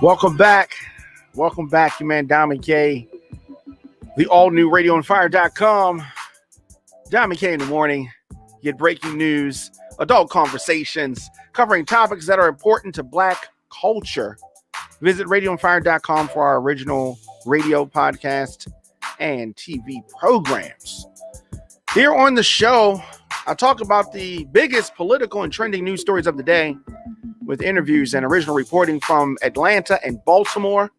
Welcome back. Welcome back, your man Diamond K. The all-new radioandfire.com. Diamond K in the morning. Get breaking news, adult conversations, covering topics that are important to Black culture. Visit radioandfire.com for our original radio podcast and TV programs. Here on the show, I talk about the biggest political and trending news stories of the day with interviews and original reporting from Atlanta and Baltimore.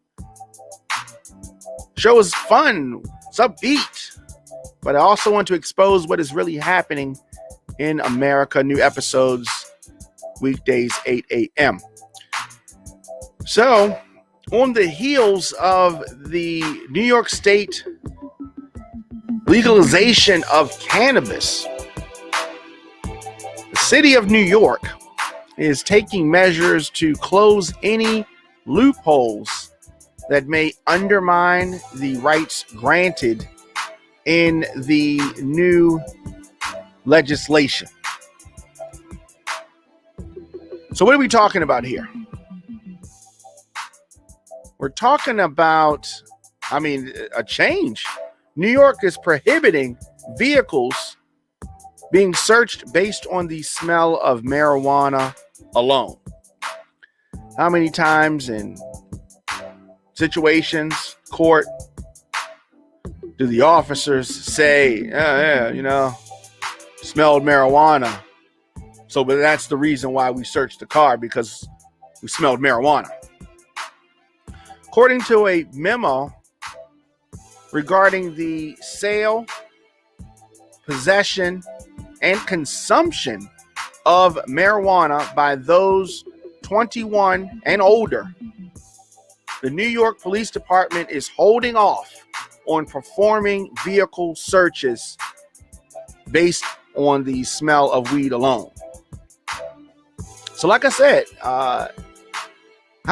Show is fun, it's upbeat, but I also want to expose what is really happening in America. New episodes, weekdays, 8 a.m. So, on the heels of the New York State legalization of cannabis, the city of New York is taking measures to close any loopholes that may undermine the rights granted in the new legislation. So what are we talking about here? We're talking about, a change. New York is prohibiting vehicles being searched based on the smell of marijuana alone. How many times in situations, court, do the officers say, smelled marijuana, but that's the reason why we searched the car, because we smelled marijuana. According to a memo regarding the sale, possession, and consumption of marijuana by those 21 and older, the New York Police Department is holding off on performing vehicle searches based on the smell of weed alone. So like I said, how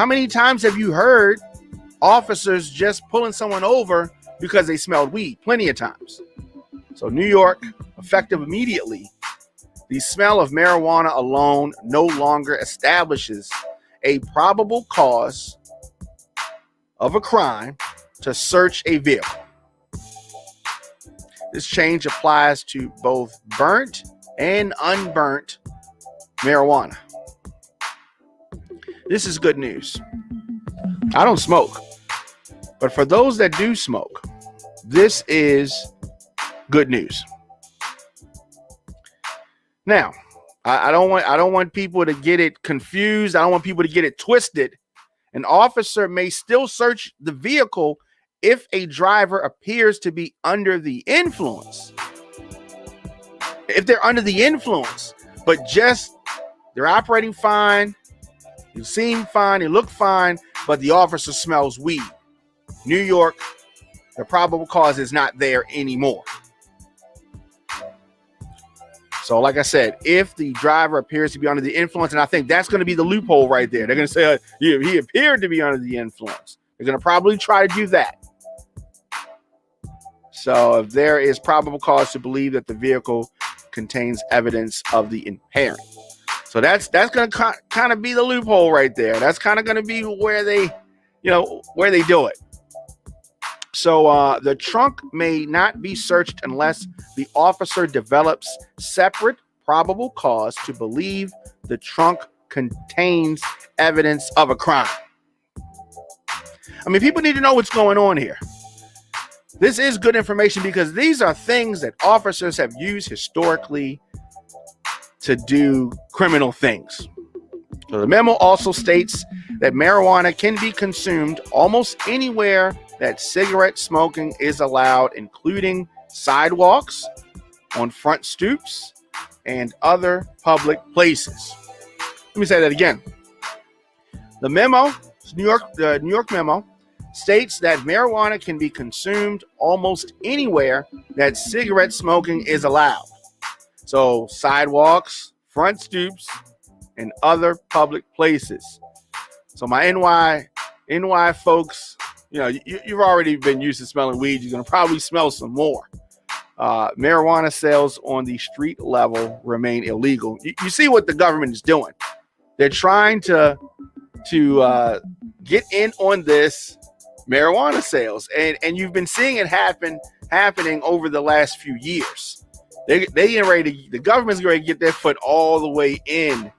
many times have you heard officers just pulling someone over because they smelled weed? Plenty of times. So New York, effective immediately, the smell of marijuana alone no longer establishes a probable cause of a crime to search a vehicle. This change applies to both burnt and unburnt marijuana. This is good news. I don't smoke, but for those that do smoke, this is good news. Now, I don't want people to get it confused. I don't want people to get it twisted. An officer may still search the vehicle if a driver appears to be under the influence. If they're under the influence, but just they're operating fine, you seem fine, you look fine, but the officer smells weed. New York, the probable cause is not there anymore. So like I said, if the driver appears to be under the influence, and I think that's going to be the loophole right there. They're going to say, he appeared to be under the influence. They're going to probably try to do that. So if there is probable cause to believe that the vehicle contains evidence of the impairment. So that's going to kind of be the loophole right there. That's kind of going to be where they do it. So the trunk may not be searched unless the officer develops separate probable cause to believe the trunk contains evidence of a crime. People need to know what's going on here. This is good information because these are things that officers have used historically to do criminal things. So the memo also states that marijuana can be consumed almost anywhere that cigarette smoking is allowed, including sidewalks, on front stoops, and other public places. Let me say that again. The memo, the New York memo, states that marijuana can be consumed almost anywhere that cigarette smoking is allowed. So sidewalks, front stoops, and other public places. So my NY folks, you've already been used to smelling weed. You're going to probably smell some more. Marijuana sales on the street level remain illegal. You see what the government is doing. They're trying to get in on this marijuana sales, and you've been seeing it happening over the last few years. They getting ready to, the government's going to get their foot all the way in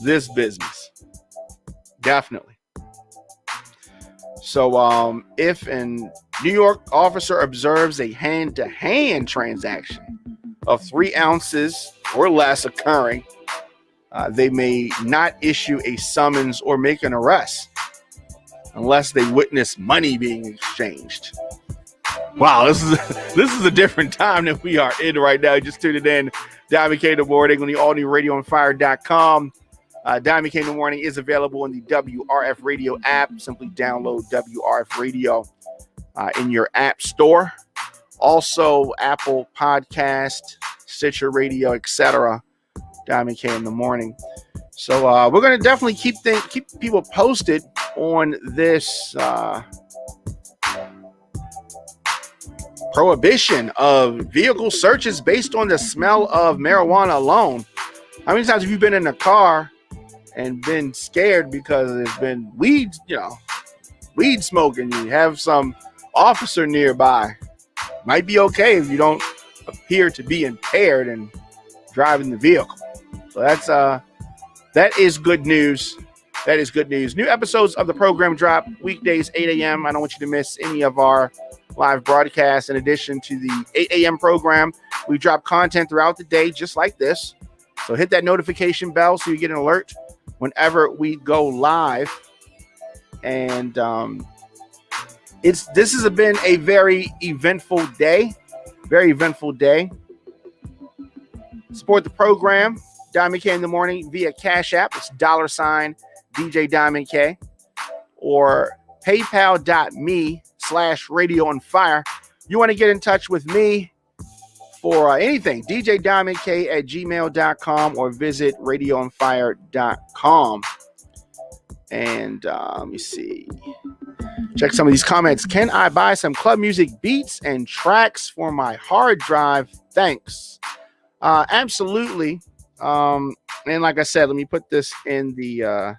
this business. Definitely. So if an New York officer observes a hand-to-hand transaction of 3 ounces or less occurring, they may not issue a summons or make an arrest unless they witness money being exchanged. Wow, this is a different time that we are in right now. Just tuned in. Diamond K in the morning on the allnewradioonfire.com. Diamond K in the morning is available in the WRF Radio app. Simply download WRF Radio in your app store. Also, Apple Podcast, Stitcher Radio, etc. Diamond K in the morning. So we're going to definitely keep people posted on this prohibition of vehicle searches based on the smell of marijuana alone. How many times have you been in a car and been scared because there's been weed smoking? You have some officer nearby. Might be okay if you don't appear to be impaired and driving the vehicle. So that is good news. That is good news. New episodes of the program drop weekdays 8 a.m. I don't want you to miss any of our live broadcasts. In addition to the 8 a.m. program, we drop content throughout the day just like this. So hit that notification bell so you get an alert whenever we go live. And this has been a very eventful day. Very eventful day. Support the program, Diamond K in the morning, via Cash App. It's $ DJ Diamond K, or paypal.me/radio on fire. You want to get in touch with me for anything, DJ Diamond K at gmail.com, or visit radioonfire.com. And let me see. Check some of these comments. Can I buy some club music beats and tracks for my hard drive? Thanks. Absolutely. And like I said, let me put this in the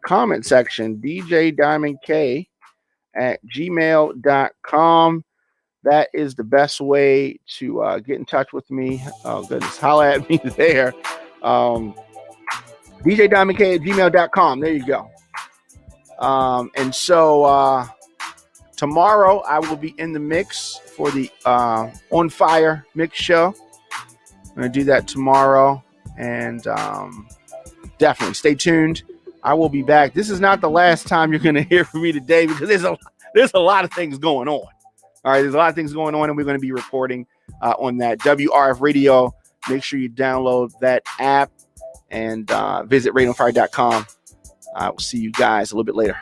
comment section. DJ Diamond K at gmail.com. That is the best way to get in touch with me. Oh, goodness. Holla at me there. DJ Diamond K at gmail.com. There you go. And so tomorrow I will be in the mix for the On Fire Mix Show. I'm going to do that tomorrow. And definitely stay tuned. I will be back. This is not the last time you're going to hear from me today, because there's a lot of things going on. All right, there's a lot of things going on, and we're going to be reporting on that. WRF Radio. Make sure you download that app and visit radioonfire.com. I will see you guys a little bit later.